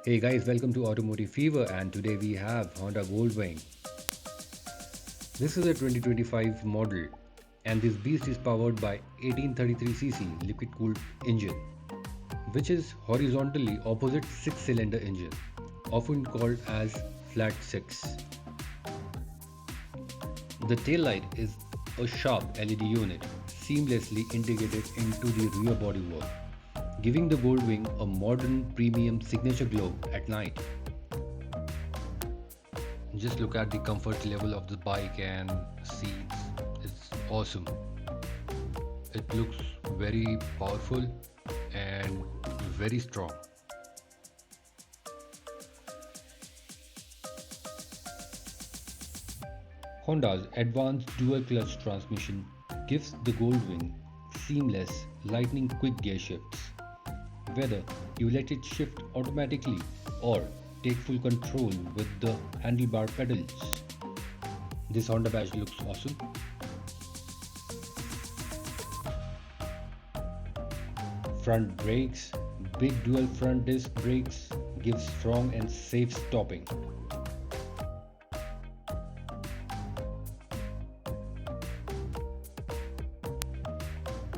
Hey guys, welcome to Automotive Fever, and today we have Honda Goldwing. This is a 2025 model, and this beast is powered by 1833cc liquid-cooled engine, which is horizontally opposite six-cylinder engine, often called as flat six. The taillight is a sharp LED unit seamlessly integrated into the rear bodywork, giving the Goldwing a modern premium signature glow at night. Just look at the comfort level of the bike and seats. It's awesome. It looks very powerful and very strong. Honda's advanced dual clutch transmission gives the Goldwing seamless lightning quick gear shifts. Whether you let it shift automatically or take full control with the handlebar pedals. This Honda badge looks awesome. Front brakes, big dual front disc brakes give strong and safe stopping.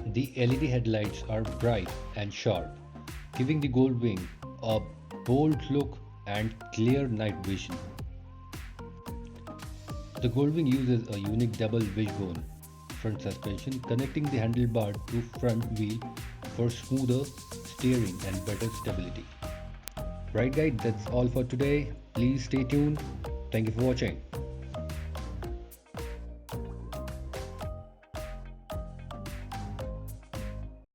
The LED headlights are bright and sharp, giving the Goldwing a bold look and clear night vision. The Goldwing uses a unique double wishbone front suspension connecting the handlebar to front wheel for smoother steering and better stability. Right guys, that's all for today. Please stay tuned. Thank you for watching.